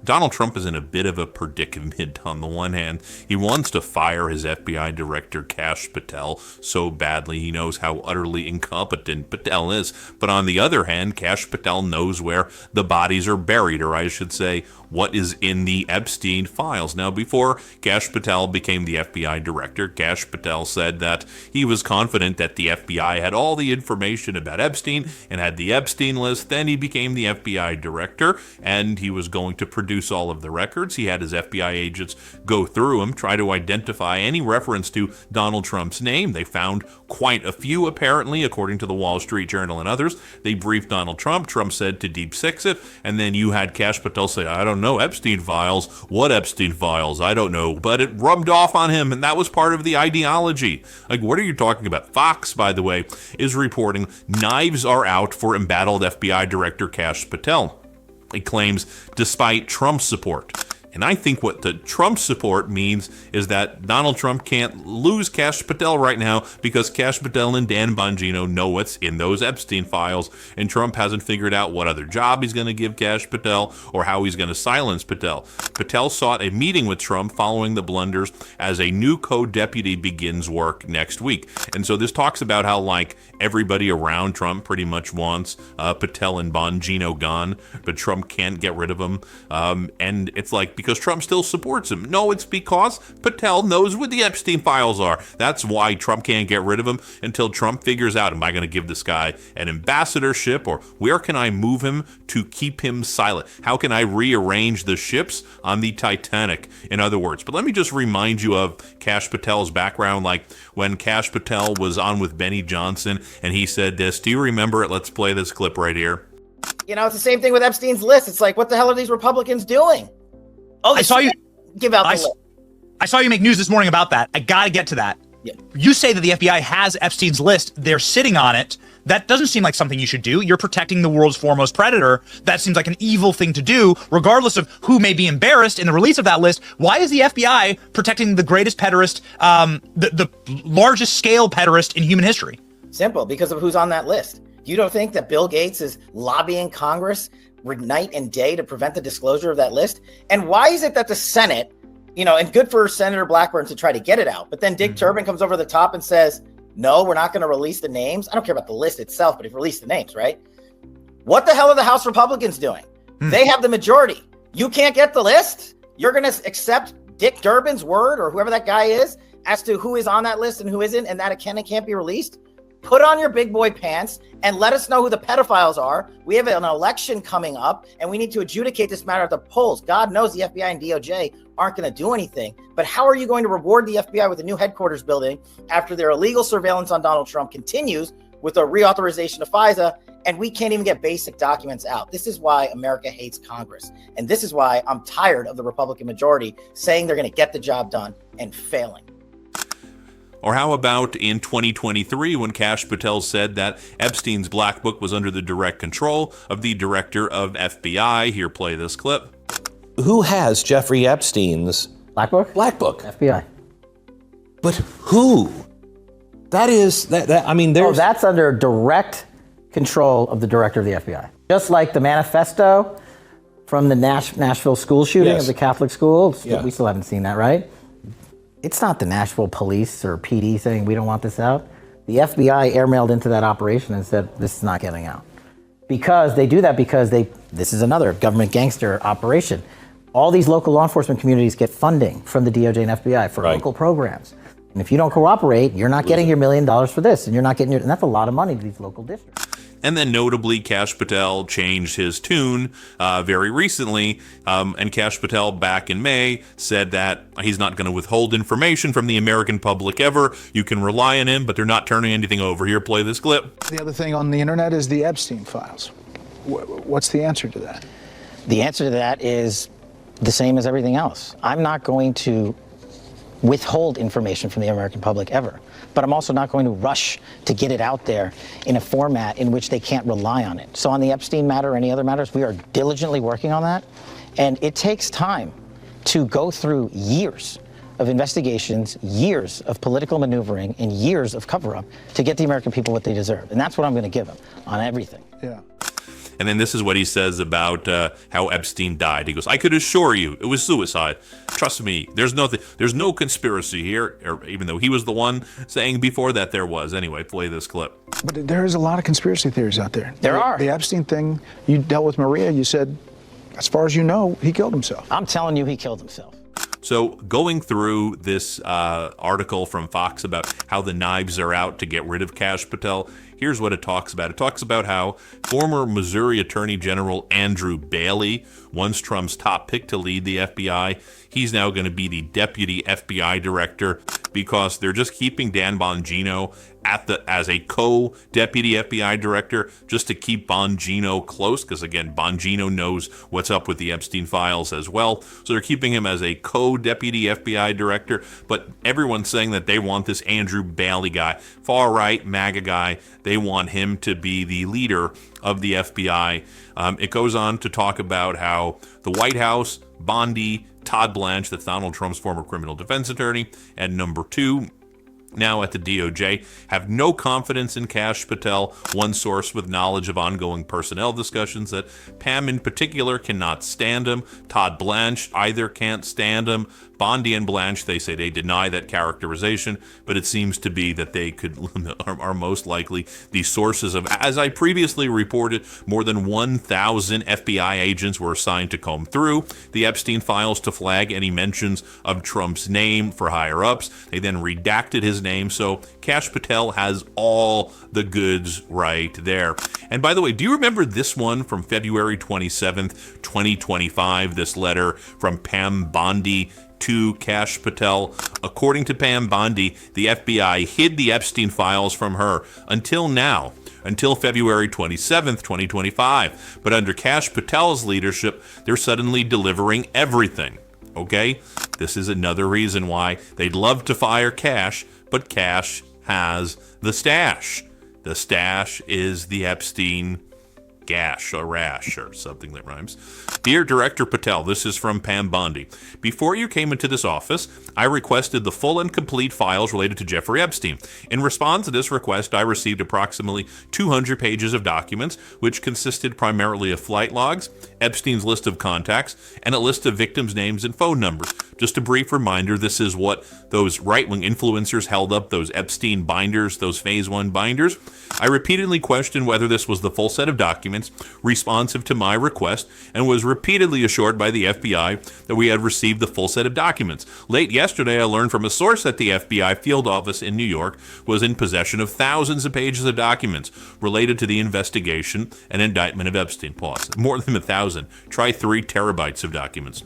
Donald Trump is in a bit of a predicament. On the one hand, he wants to fire his FBI director, Kash Patel, so badly. He knows how utterly incompetent Patel is. But on the other hand, Kash Patel knows where the bodies are buried, or I should say, what is in the Epstein files. Now, before Kash Patel became the FBI director, Kash Patel said that he was confident that the FBI had all the information about Epstein and had the Epstein list. Then he became the FBI director, and he was going to produce all of the records. He had his FBI agents go through them, try to identify any reference to Donald Trump's name. They found quite a few, apparently, according to the Wall Street Journal and others. They briefed Donald Trump. Trump said to Deep Six it, and then you had Kash Patel say, I don't know, Epstein files. What Epstein files? I don't know. But it rubbed off on him, and that was part of the ideology. Like, what are you talking about? Fox, by the way, is reporting knives are out for embattled FBI Director Kash Patel. He claims despite Trump's support. And I think what the Trump support means is that Donald Trump can't lose Kash Patel right now because Kash Patel and Dan Bongino know what's in those Epstein files, and Trump hasn't figured out what other job he's going to give Kash Patel or how he's going to silence Patel. Patel sought a meeting with Trump following the blunders as a new co-deputy begins work next week. And so this talks about how, like, everybody around Trump pretty much wants Patel and Bongino gone, but Trump can't get rid of them. And it's like, because Trump still supports him. No, it's because Patel knows what the Epstein files are. That's why Trump can't get rid of him until Trump figures out, am I going to give this guy an ambassadorship, or where can I move him to keep him silent? How can I rearrange the ships on the Titanic, in other words? But let me just remind you of Kash Patel's background, like when Kash Patel was on with Benny Johnson and he said this. Do you remember it? Let's play this clip right here. You know, it's the same thing with Epstein's list. It's like, what the hell are these Republicans doing? Oh, I saw you give out the list. I saw you make news this morning about that. I got to get to that. Yeah. You say that the FBI has Epstein's list. They're sitting on it. That doesn't seem like something you should do. You're protecting the world's foremost predator. That seems like an evil thing to do, regardless of who may be embarrassed in the release of that list. Why is the FBI protecting the greatest pederast, the largest scale pederast in human history? Simple, because of who's on that list. You don't think that Bill Gates is lobbying Congress night and day to prevent the disclosure of that list? And why is it that the Senate, you know, and good for Senator Blackburn to try to get it out, but then Dick Durbin comes over the top and says, no, we're not going to release the names. I don't care about the list itself, but if release the names, right? What the hell are the House Republicans doing? They have the majority. You can't get the list? You're going to accept Dick Durbin's word, or whoever that guy is, as to who is on that list and who isn't, and that it can and can't be released? Put on your big boy pants and let us know who the pedophiles are. We have an election coming up, and we need to adjudicate this matter at the polls. God knows the FBI and DOJ aren't going to do anything. But how are you going to reward the FBI with a new headquarters building after their illegal surveillance on Donald Trump continues with a reauthorization of FISA, and we can't even get basic documents out? This is why America hates Congress. And this is why I'm tired of the Republican majority saying they're going to get the job done and failing. Or how about in 2023 when Kash Patel said that Epstein's black book was under the direct control of the director of FBI? Here, play this clip. Who has Jeffrey Epstein's Black Book? Black Book? FBI. But who? That is, I mean, there's... that's under direct control of the director of the FBI. Just like the manifesto from the Nashville school shooting of the Catholic school. Yeah. We still haven't seen that, right? It's not the Nashville police or PD saying we don't want this out. The FBI airmailed into that operation and said this is not getting out. Because they do that because this is another government gangster operation. All these local law enforcement communities get funding from the DOJ and FBI for local programs. And if you don't cooperate, you're not getting your $1 million for this, and you're not getting and that's a lot of money to these local districts. And then notably, Kash Patel changed his tune very recently. And Kash Patel back in May said that he's not going to withhold information from the American public ever. You can rely on him, but they're not turning anything over. Here, play this clip. The other thing on the internet is the Epstein files. What's the answer to that? The answer to that is the same as everything else. I'm not going to withhold information from the American public ever. But I'm also not going to rush to get it out there in a format in which they can't rely on it. So on the Epstein matter or any other matters, we are diligently working on that. And it takes time to go through years of investigations, years of political maneuvering, and years of cover-up to get the American people what they deserve. And that's what I'm going to give them on everything. Yeah. And then this is what he says about how Epstein died. He goes, "I could assure you it was suicide. Trust me, there's no conspiracy here," or even though he was the one saying before that there was. Anyway, play this clip. But there is a lot of conspiracy theories out there. There are. The Epstein thing, you dealt with Maria, you said, as far as you know, he killed himself. I'm telling you, he killed himself. So going through this article from Fox about how the knives are out to get rid of Kash Patel, here's what it talks about. It talks about how former Missouri Attorney General Andrew Bailey, once Trump's top pick to lead the FBI, he's now going to be the deputy FBI director because they're just keeping Dan Bongino as a co-deputy FBI director just to keep Bongino close, because again, Bongino knows what's up with the Epstein files as well. So they're keeping him as a co-deputy FBI director, but everyone's saying that they want this Andrew Bailey guy, far-right MAGA guy. They want him to be the leader of the FBI. It goes on to talk about how the White House, Bondi, Todd Blanche, that's Donald Trump's former criminal defense attorney, and number 2, now at the DOJ, have no confidence in Kash Patel. One source with knowledge of ongoing personnel discussions that Pam in particular cannot stand him. Todd Blanche either can't stand him. Bondi and Blanche, they say they deny that characterization, but it seems to be that they are most likely the sources of, as I previously reported, more than 1,000 FBI agents were assigned to comb through the Epstein files to flag any mentions of Trump's name for higher-ups. They then redacted his name, so Kash Patel has all the goods right there. And by the way, do you remember this one from February 27th, 2025, this letter from Pam Bondi to Kash Patel? According to Pam Bondi, the FBI hid the Epstein files from her until now, until February 27th, 2025. But under Kash Patel's leadership, they're suddenly delivering everything. Okay? This is another reason why they'd love to fire Kash, but Kash has the stash. The stash is the Epstein gash or rash or something that rhymes. Dear Director Patel, this is from Pam Bondi. Before you came into this office, I requested the full and complete files related to Jeffrey Epstein. In response to this request, I received approximately 200 pages of documents, which consisted primarily of flight logs, Epstein's list of contacts, and a list of victims' names and phone numbers. Just a brief reminder, this is what those right-wing influencers held up, those Epstein binders, those Phase 1 binders. I repeatedly questioned whether this was the full set of documents responsive to my request and was repeatedly assured by the FBI that we had received the full set of documents. Late yesterday, I learned from a source that the FBI field office in New York was in possession of thousands of pages of documents related to the investigation and indictment of Epstein. Pause. More than 1,000. Try 3 terabytes of documents.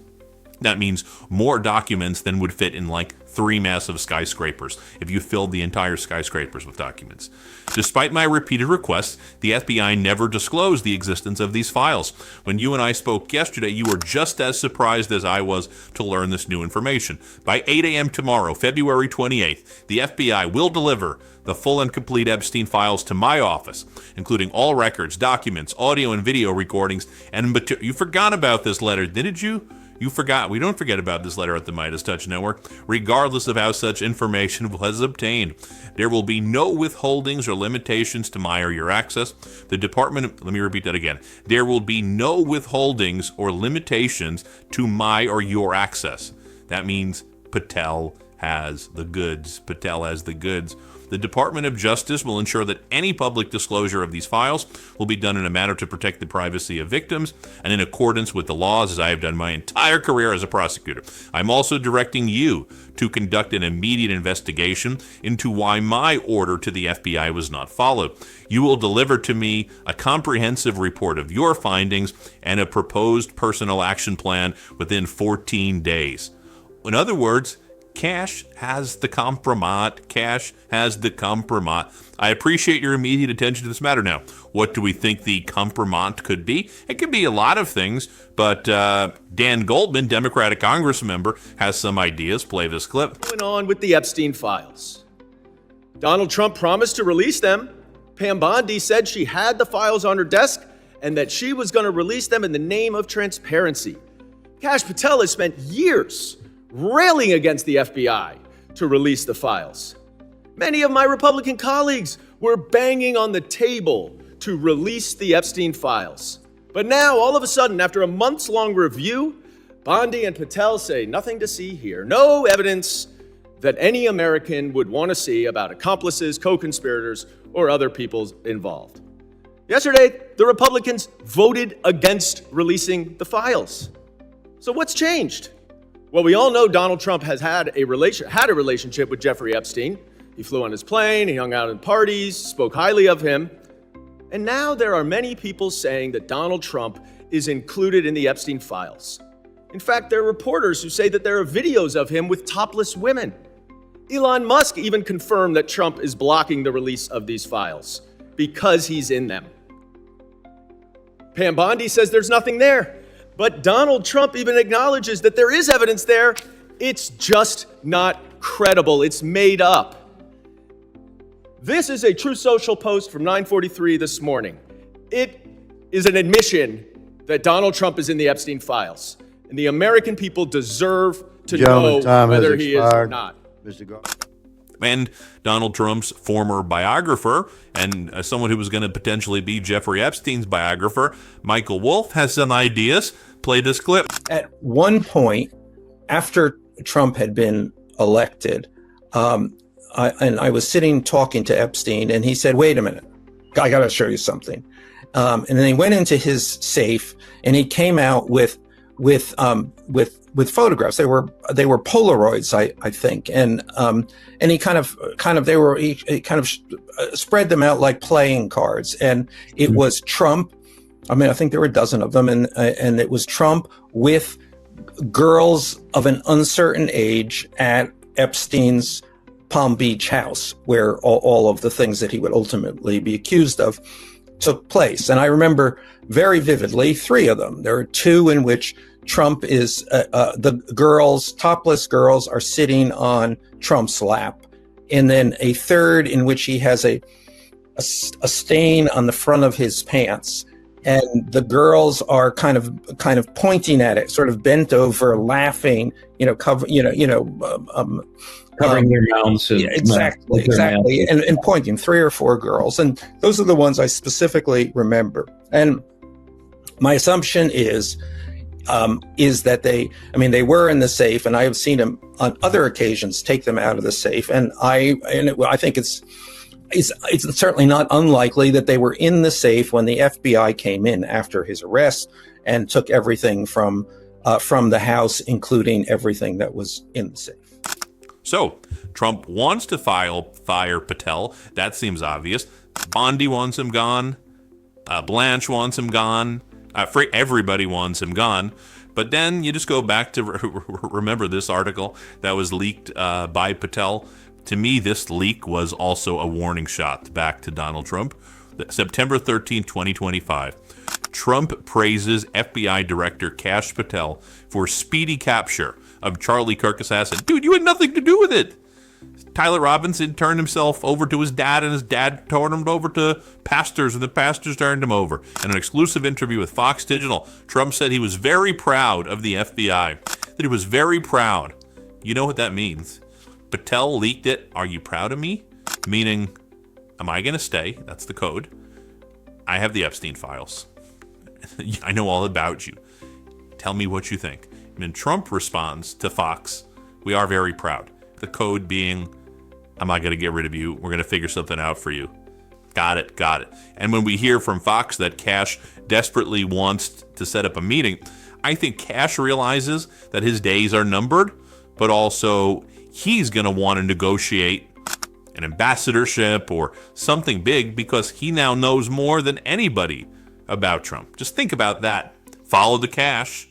That means more documents than would fit in like 3 massive skyscrapers if you filled the entire skyscrapers with documents. Despite my repeated requests, the FBI never disclosed the existence of these files. When you and I spoke yesterday, you were just as surprised as I was to learn this new information. By 8 a.m. tomorrow, February 28th, the FBI will deliver the full and complete Epstein files to my office, including all records, documents, audio and video recordings, and material. You forgot about this letter, didn't you? You forgot. We don't forget about this letter at the Midas Touch Network, regardless of how such information was obtained. There will be no withholdings or limitations to my or your access. The department, let me repeat that again. There will be no withholdings or limitations to my or your access. That means Patel has the goods. Patel has the goods. The Department of Justice will ensure that any public disclosure of these files will be done in a manner to protect the privacy of victims and in accordance with the laws, as I have done my entire career as a prosecutor. I'm also directing you to conduct an immediate investigation into why my order to the FBI was not followed. You will deliver to me a comprehensive report of your findings and a proposed personnel action plan within 14 days. In other words, Kash has the compromat. Kash has the compromat. I appreciate your immediate attention to this matter. Now, what do we think the compromat could be? It could be a lot of things, but Dan Goldman, Democratic Congress member, has some ideas. Play this clip. Going on with the Epstein files. Donald Trump promised to release them. Pam Bondi said she had the files on her desk and that she was going to release them in the name of transparency. Kash Patel has spent years railing against the FBI to release the files. Many of my Republican colleagues were banging on the table to release the Epstein files. But now, all of a sudden, after a months-long review, Bondi and Patel say nothing to see here. No evidence that any American would want to see about accomplices, co-conspirators, or other people involved. Yesterday, the Republicans voted against releasing the files. So what's changed? Well, we all know Donald Trump has had a relationship with Jeffrey Epstein. He flew on his plane, he hung out in parties, spoke highly of him. And now there are many people saying that Donald Trump is included in the Epstein files. In fact, there are reporters who say that there are videos of him with topless women. Elon Musk even confirmed that Trump is blocking the release of these files because he's in them. Pam Bondi says there's nothing there, but Donald Trump even acknowledges that there is evidence there. It's just not credible. It's made up. This is a True Social post from 9:43 this morning. It is an admission that Donald Trump is in the Epstein files, and the American people deserve to know whether he is or not. And Donald Trump's former biographer and someone who was going to potentially be Jeffrey Epstein's biographer, Michael Wolff, has some ideas. Play this clip. At one point, after Trump had been elected, I was sitting talking to Epstein, and he said, "Wait a minute, I got to show you something." And then he went into his safe, and he came out with photographs. They were Polaroids, I think, and he kind of spread them out like playing cards, and it was Trump. I mean, I think there were a dozen of them, and it was Trump with girls of an uncertain age at Epstein's Palm Beach house, where all of the things that he would ultimately be accused of took place. And I remember very vividly 3 of them. There are 2 in which Trump is, topless girls are sitting on Trump's lap. And then a 3rd in which he has a stain on the front of his pants. And the girls are kind of pointing at it, sort of bent over, laughing, covering Covering their mouths. Exactly. And pointing, 3 or 4 girls. And those are the ones I specifically remember. And my assumption is that they were in the safe, and I have seen him on other occasions take them out of the safe. And I think it's certainly not unlikely that they were in the safe when the FBI came in after his arrest and took everything from the house, including everything that was in the safe. So, Trump wants to fire Patel. That seems obvious. Bondi wants him gone. Blanche wants him gone. Everybody wants him gone. But then you just go back to remember this article that was leaked by Patel. To me, this leak was also a warning shot back to Donald Trump. September 13, 2025. Trump praises FBI Director Kash Patel for speedy capture of Charlie Kirk assassin. Dude, you had nothing to do with it. Tyler Robinson turned himself over to his dad, and his dad turned him over to pastors, and the pastors turned him over. In an exclusive interview with Fox Digital, Trump said he was very proud of the FBI, that he was very proud. You know what that means. Patel leaked it. Are you proud of me? Meaning, am I going to stay? That's the code. I have the Epstein files. I know all about you. Tell me what you think. And then Trump responds to Fox, we are very proud. The code being, I'm not going to get rid of you. We're going to figure something out for you. Got it. And when we hear from Fox that Kash desperately wants to set up a meeting, I think Kash realizes that his days are numbered, but also he's going to want to negotiate an ambassadorship or something big because he now knows more than anybody about Trump. Just think about that. Follow the Kash.